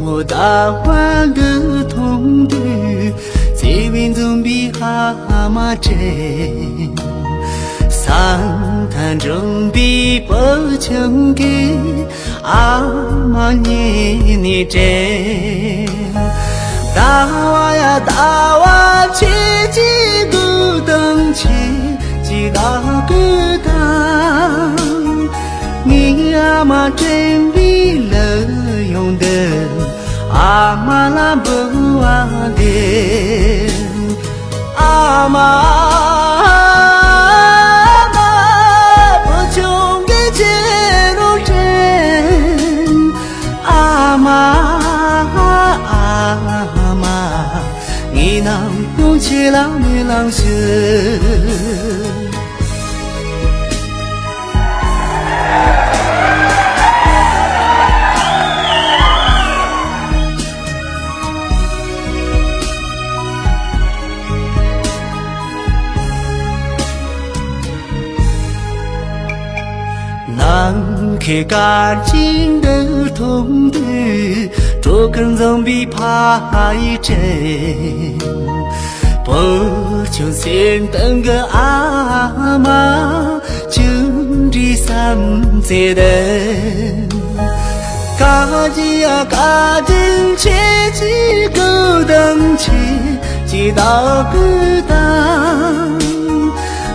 我大湾的同队，这边总比蛤蟆真，三滩总比不穷给阿妈年年真。大娃呀大娃，切记不等切记大个当，你阿妈真比了用的，阿妈那不忘的，阿妈。你能用起了你浪是南开干净的同队，这根总比怕一针，不就先等个阿妈，就这三节的，嘎叽呀嘎真切叽够等切叽到个当，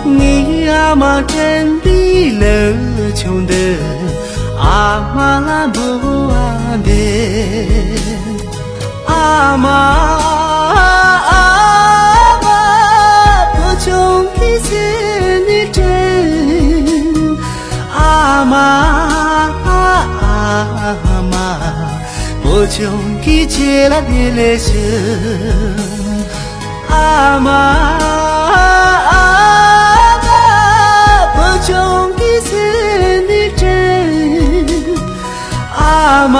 你阿妈真比了穷的，阿妈不忘的，阿妈。我穷给起了你的心，阿妈，我穷给心的真，阿妈，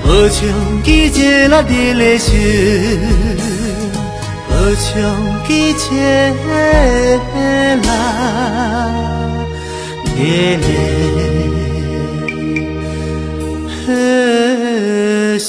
我穷给起了你的心，我穷给起了你的心。